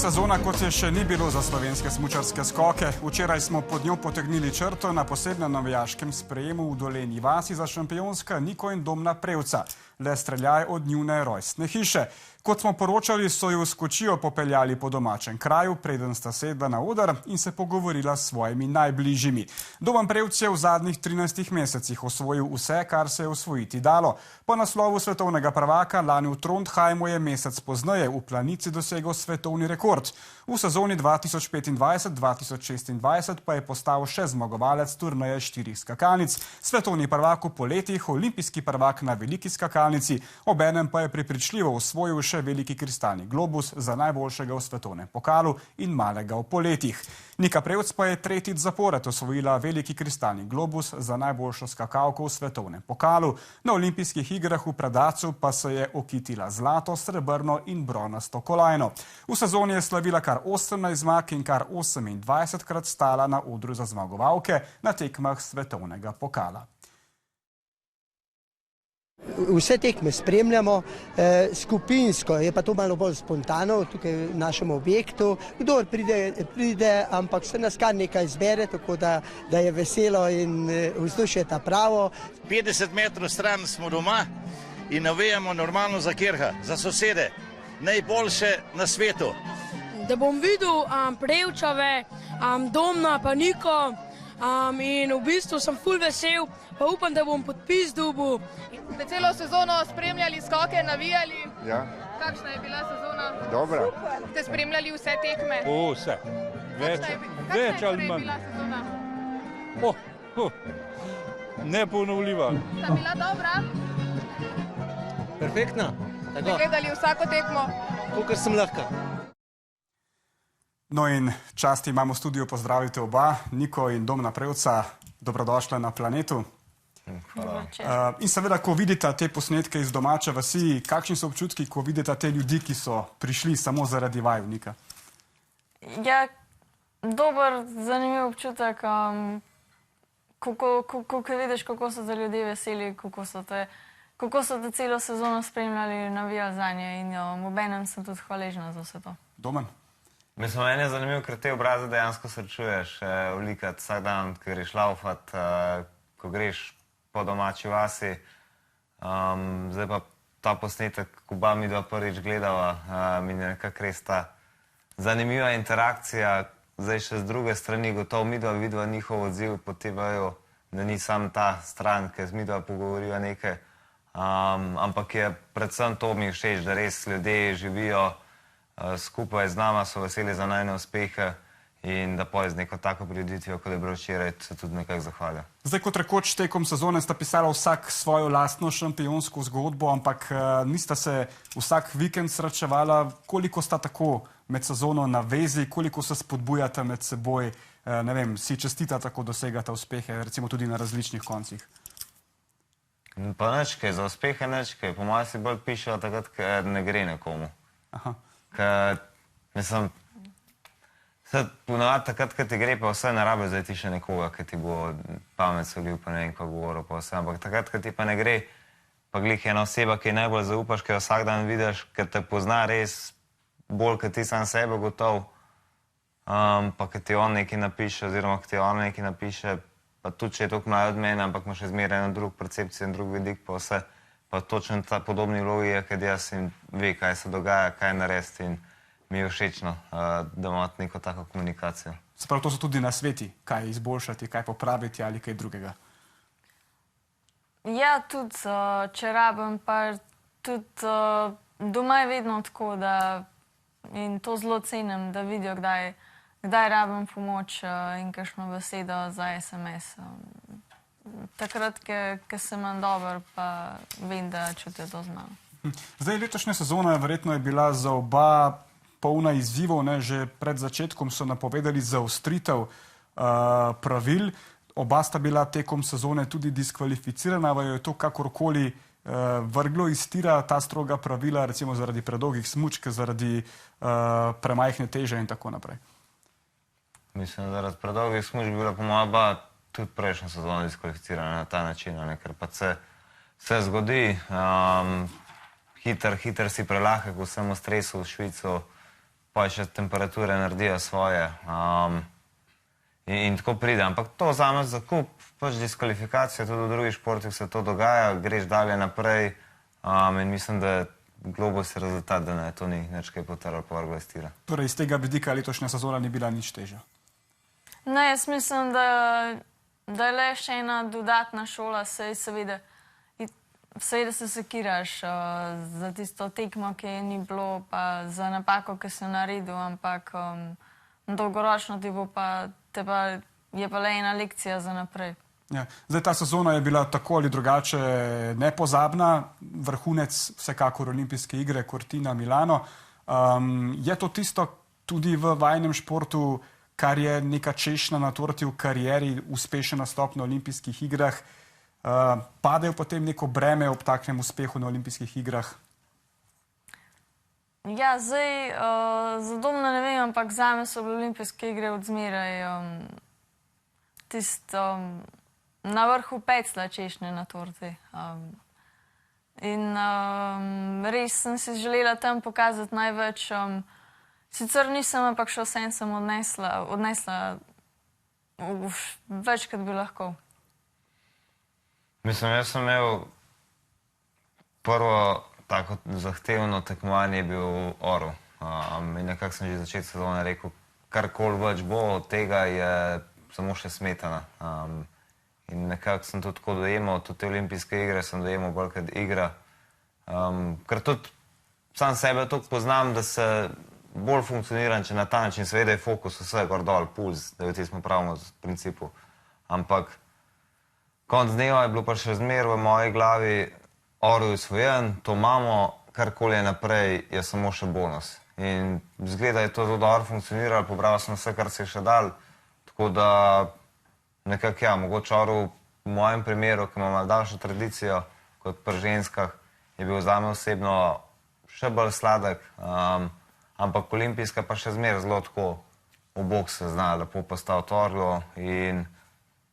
Sezona, kot je še ni bilo za slovenske smučarske skoke. Včeraj smo pod njo potegnili črto na posebnem navijaškem sprejemu v Dolenji vasi za šampionska Niko in Domna Prevca. Le streljaj od njune rojstne hiše. Kot smo poročali, so jo s kočijo popeljali po domačem kraju, preden sta sedla na oder in se pogovorila s svojimi najbližjimi. Domen Prevc je v zadnjih 13 mesecih osvojil vse, kar se je osvojiti dalo. Po naslovu svetovnega prvaka lani v Trondheimu je mesec pozneje v Planici dosegel svetovni rekord. V sezoni 2025-2026 pa je postal še zmagovalec turneje 4 skakalnic, svetovni prvak v poletih, olimpijski prvak na veliki skakalnici, obenem pa je prepričljivo osvojil še veliki kristalni globus za najboljšega v svetovnem pokalu in malega v poletih. Nika Prevc pa je tretjič zapored osvojila veliki kristalni globus za najboljšo skakalko v svetovnem pokalu. Na olimpijskih igrah v Predacu pa se je okitila zlato, srebrno in bronasto kolajno. V sezoni je slavila kar 18 zmag in kar 28krat stala na odru za zmagovalke na tekmah svetovnega pokala. Vse tekme spremljamo skupinsko, je pa to malo bolj spontano tukaj v našem objektu. Kdor pride, ampak se nas kar nekaj zbere, tako da je veselo in vzdušje ta pravo. 50 metrov stran smo doma in navijamo normalno za Kirha, za sosede, najboljše na svetu. Da bom videl Prevčave, Domna pa Niko in v bistvu sem ful vesel, pa upam, da bom podpis dobil. Ste celo sezono spremljali skoke, navijali? Ja. Kakšna je bila sezona? Dobra. Ste spremljali vse tekme? Vse. Več ali manj. Kakšna je bila sezona? Neponovljiva. Sta bila dobra? Perfektna. Ste gledali vsako tekmo? Kolikor sem lahko. No in čast imamo v studiu, pozdravite oba, Niko in Domna Prevca, dobrodošla na Planetu. Hvala. In seveda, ko vidite te posnetke iz domače vasi, kakšni so občutki, ko vidite te ljudi, ki so prišli samo zaradi vaju, Nika? Ja, dober, zanimiv občutek, ko vidiš, kako so te ljudje veseli, kako so te celo sezono spremljali, navijali zanje in obenem sem tudi hvaležna za vse to. Domen? Mislim, meni je zanimivo, ker te obraze dejansko srečuješ vlikat vsak dan, ko greš laufat, ko greš po domači vasi. Zdaj pa ta posnetek, ko oba midva prvič gledava, mi je nekako res ta zanimiva interakcija. Zdaj še z druge strani, gotovo midva vidva njihov odziv po TV-ju, da ni sam ta stran, ker z midva pogovoriva nekaj. Ampak je predvsem to mi všeč, da res ljudje živijo skupaj z nama, so veseli za najne uspehe in da poje z neko tako prireditvijo, kot je bilo včeraj, se tudi nekako zahvalja. Zdaj, kot rekoč, tekom sezone sta pisala vsak svojo lastno šampionsko zgodbo, ampak nista se vsak vikend srečevala. Koliko sta tako med sezono na vezi, koliko se spodbujata med seboj, ne vem, si čestita tako dosegata uspehe, recimo tudi na različnih koncih? Pa ničkaj, za uspehe ničkaj. Po mojem si bolj pišejo takrat, ker ne gre nekomu. Aha. Ker, mislim, ponavadi takrat, ko ti gre, pa vse ne rabe zdaj ti še nekoga, ki ti bo pamet solil, pa ne vem, kako govoril, pa vse. Ampak takrat, ko ti pa ne gre, pa glih ena oseba, ki najbolj zaupaš, ki jo vsak dan vidiš, ki te pozna res bolj, kot ti sam sebe gotov, pa ki ti on nekaj napiše, oziroma ki ti on nekaj napiše, pa tudi, če je toliko mlaj od mene, ampak ima še zmeraj eno drug percepcijo in drug vidik, pa vse. Pa točno ta podobni vlogi je, kad jaz in ve, kaj se dogaja, kaj narediti in mi je všečno, da imamo neko tako komunikacijo. Se pravi, to so tudi nasveti, kaj izboljšati, kaj popraviti ali kaj drugega? Ja, tudi, če rabim, pa tudi doma je vedno tako, da in to zelo cenim, da vidijo, kdaj rabim pomoč in kakšno besedo za SMS. Takrat, ko sem manj dober, pa vem, da čutijo to z mano. Zdaj, letošnja sezona verjetno je bila za oba polna izzivov, ne? Že pred začetkom so napovedali zaostritev pravil. Oba sta bila tekom sezone tudi diskvalificirana, pa je to kakorkoli vrglo iz tira ta stroga pravila, recimo zaradi predolgih smučk, zaradi premajhne teže in tako naprej. Mislim, da zaradi predolgih smučk bi bila po moja oba tudi prejšnja sezona diskvalificirana na ta način, ker pa se zgodi, hiter si prelahek v vsemu stresu v Švico, pa še temperature naredijo svoje. In tako pride. Ampak to vzameš za kup, pač diskvalifikacija, tudi v drugih športih se to dogaja, greš dalje naprej in mislim, da je Globus rezultat, da ne, to ni nič kaj potrlo povrglo iz tira. Torej, iz tega vidika letošnja sezona ni bila nič težja? Ne, jaz mislim, da je le še ena dodatna šola, seveda se sekiraš za tisto tekmo, ki je ni bilo, pa za napako, ki si naredil, ampak dolgoročno je pa le ena lekcija za naprej. Ja. Zdaj, ta sezona je bila tako ali drugače nepozabna, vrhunec vsekakor olimpijske igre Cortina Milano. Je to tisto tudi v vajnem športu, kar je neka češnja na torti v karieri, uspešen nastop na olimpijskih igrah, padejo potem neko breme ob takšnem uspehu na olimpijskih igrah? Ja, zdaj, zadomno ne vem, ampak zame so bile olimpijske igre odzmeraj tisto na vrhu pecla češnje na torti. In res sem si želela tam pokazati največ. Sicer nisem, ampak še vsem sem odnesla več, kot bi lahko. Mislim, jaz sem imel prvo tako zahtevno tekmovanje je bil Orel. In nekako sem že začet sezone rekel, karkoli več bo, od tega je samo še smetana. In nekako sem to tako dojemal, tudi te olimpijske igre sem dojemal bolj kot igra. Ker tudi sam sebe toliko poznam, da se bolj funkcioniram, če na ta način, seveda je fokus vse gor dol, puls, da jo smo pravimo v principu. Ampak konc dneva je bilo pa še zmer v moji glavi Orel usvojen, to imamo, karkoli je naprej, je samo še bonus. In zgleda je to zelo dobro funkcioniralo, pobral sem vse, kar se je še dal, tako da nekako ja, mogoče Orel v mojem primeru, ki ima daljšo tradicijo kot pri ženskah, je bil zame osebno še bolj sladek, ampak olimpijska pa še zmer zelo tako v boks se zna lepo postaviti Orlu in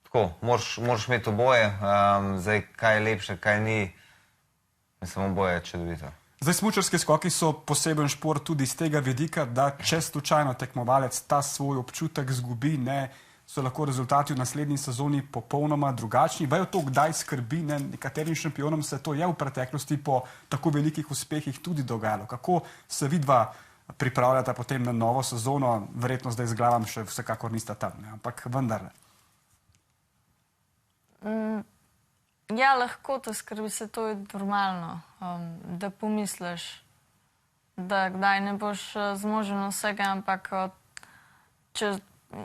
tako, moraš imeti oboje, zdaj kaj je lepše, kaj ni, mislim, oboje je čudovito. Zdaj, smučarski skoki so poseben šport tudi iz tega vidika, da če slučajno tekmovalec ta svoj občutek zgubi, so lahko rezultati v naslednji sezoni popolnoma drugačni. Vejo to, kdaj skrbi, nekaterim šampionom se to je v preteklosti po tako velikih uspehih tudi dogajalo. Kako se vidva pripravljata potem na novo sezono, verjetno zdaj z glavam še vsekakor nista tam, ampak vendarle. Ja, lahko to skrbi, se to je normalno, da pomisliš, da kdaj ne boš zmožen vsega, ampak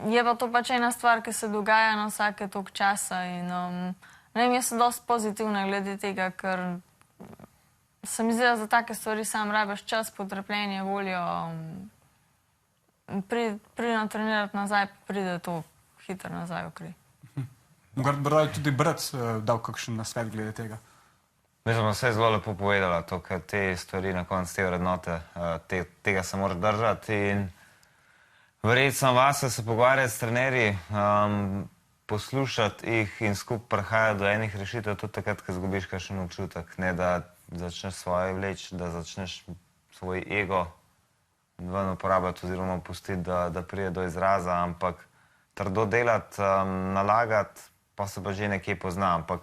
je pa to pač ena stvar, ki se dogaja na vsake toliko časa in ne vem, jaz sem dosti pozitivna glede tega, ker se mi zdi, da za take stvari sam rabiš čas, potrpljenje, voljo, pride trenirati nazaj, pride to hitro nazaj v kri. Mogoče tudi brat dal kakšen nasvet glede tega? Mislim, da se je zelo lepo povedala to, ker te stvari na koncu te vrednote, tega se moraš držati in verjeti sem vase, se pogovarjati s trenerji, poslušati jih in skupaj prihajati do enih rešitev, tudi takrat, ko zgubiš kakšen občutek, ne da začneš svoje vleči, da začneš svoj ego ven uporabljati oziroma pustiti, da pride do izraza, ampak trdo delati, nalagati, pa se pa že nekje pozna, ampak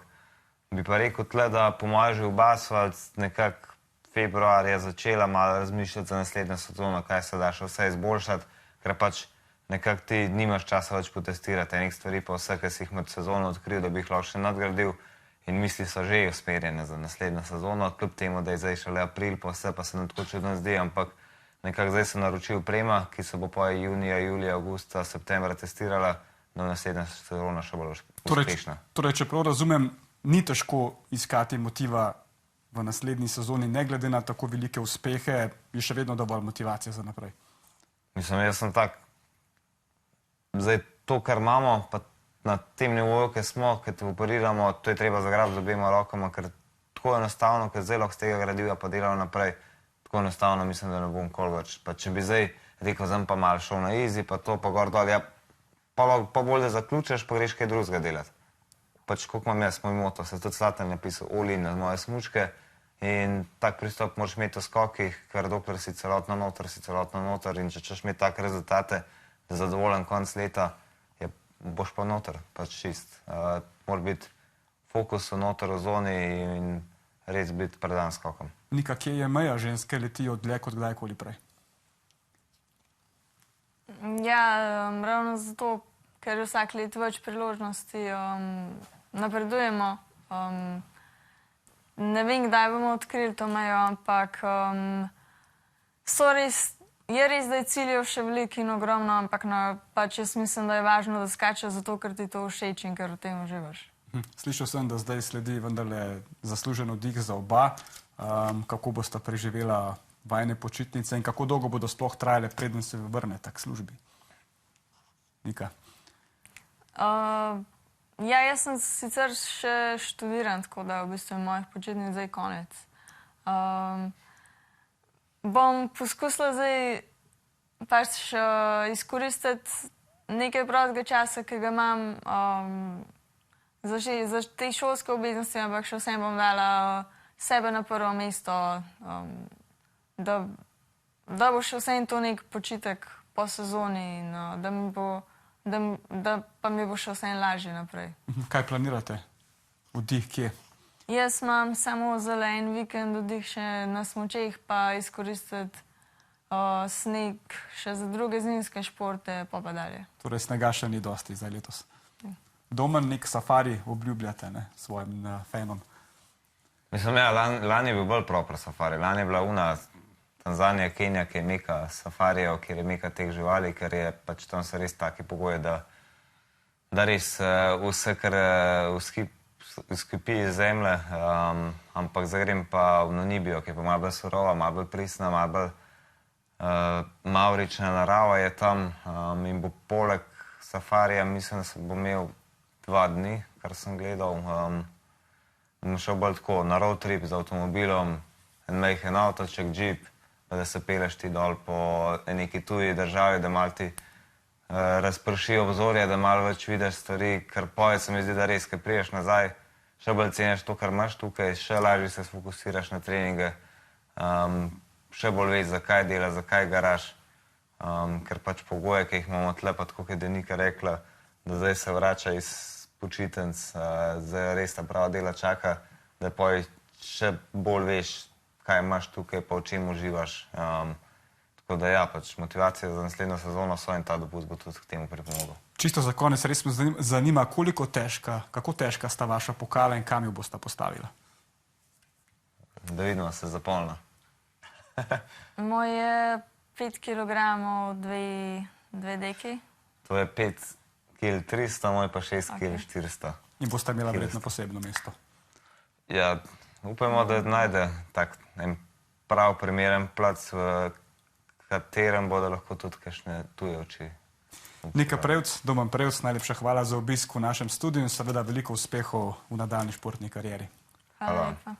bi pa rekel tle, da po mojem že v Basfalt nekako februar je začela malo razmišljati za naslednjo sezono, kaj se da še vse izboljšati, ker pač nekako ti nimaš časa več potestirati enih stvari, pa vse, ki si jih med sezono odkril, da bi jih lahko še nadgradil in misli so že usmerjene za naslednjo sezono, kljub temu, da je zdaj šele april, pa vse pa se nam tako čudno zdi, ampak nekako zdaj sem naročil oprema, ki se bo pa junija, julija, avgusta, septembra testirala, da naslednja sezona še bolj uspešna. Torej, če prav razumem, ni težko iskati motiva v naslednji sezoni, ne glede na tako velike uspehe, je še vedno dovolj motivacija za naprej. Mislim, jaz sem tak, zdaj to, kar imamo, pa na tem nivoju, ki smo, ki te operiramo, to je treba zagrabiti z obema rokama, ker tako enostavno, ker zdaj lahko z tega gradiva pa delal naprej, tako enostavno mislim, da ne bom kol več. Pa če bi zdaj rekel, sem pa malo šel na easy, pa to, pa gor dol, ja, pa bolj da zaključeš, pa greš kaj drugega delati. Pač koliko imam jaz, moj moto, se tudi Slatan napisal all in na moje smučke In tak pristop moraš imeti v skokih, ker dokler si celotno noter in če češ imeti take rezultate, da je zadovoljen konc leta, boš pa noter, pač čist. Mora biti fokus noter v zoni in res biti predan skokom. Nika, kje je meja, ženske letijo dlje kot kdajkoli prej? Ja, ravno zato, ker je vsak let več priložnosti, napredujemo. Ne vem, kdaj bomo odkrili to mejo, ampak je res, da je ciljev še veliko in ogromno, ampak pač jaz mislim, da je važno, da skačeš zato, ker ti to všeč in ker v tem uživaš. Slišal sem, da zdaj sledi vendarle zaslužen oddih za oba. Kako boste preživela vajne počitnice in kako dolgo bodo sploh trajale, preden se vrnete k službi? Nika? Ja, jaz sem sicer še študiran, tako da v bistvu je mojih počitnic zdaj konec. Bom poskusila zdaj pač izkoristiti nekaj prostega časa, ki ga imam za te šolske obveznosti, ampak še vsem bom dala sebe na prvo mesto, da bo še vsem to nek počitek po sezoni in da pa mi bo še vsem lažje naprej. Kaj planirate? Oddih kje? Jaz imam samo za en vikend oddih še na smučeh, pa izkoristiti sneg še za druge zimske športe, pa dalje. Torej snega še ni dosti za letos. Domen nek safari obljubljate svojim fanom? Mislim, ja, lani je bil bolj proper safari. Lani je bila una Tanzanija, Kenija, ki je meka safarijev, kjer je meka teh živali, ker je pač tam so res taki pogoji, da res vse, kar izkipi iz zemlje, ampak zdaj grem pa v Namibijo, ki je pa malo bolj surova, malo bolj pristna, malo bolj mavrična narava je tam in bo poleg safarija, mislim, da se bo imel 2 dni, kar sem gledal. Bom šel bolj tako na road trip z avtomobilom, en majhen avtoček, džip, da se peleš ti dol po neki tuji državi, da malo ti razprši obzorje, da malo več vidiš stvari, ker poje se mi zdi, da res, ker priješ nazaj, še bolj ceniš to, kar imaš tukaj, še lažje se fokusiraš na treninge, še bolj veš, zakaj delaš, zakaj garaš, ker pač pogoje, ki jih imamo tle, pa tako, kot je Nika rekla, da zdaj se vrača iz počitenc, zdaj res ta prava dela čaka, da poje še bolj veš, kaj imaš tukaj, pa v čem uživaš. Tako da ja, pač motivacija za naslednjo sezono so in ta dopust bo tudi k temu pripomogel. Čisto za konec, res me zanima, kako težka sta vaša pokala in kam jo bosta postavila? Da vidimo, se zapolna. Moj je 5 kilogramov, 2 deki. To je 5 kil 300, moj pa 6 kil 400. In bosta imela verjetno posebno mesto? Ja, upajmo, da najde tak en prav primeren plac, v katerem bodo lahko tudi kakšne tuje oči. Nika Prevc, Domen Prevc, najlepša hvala za obisk v našem studiu in seveda veliko uspehov v nadaljnji športni karieri. Hvala lepa.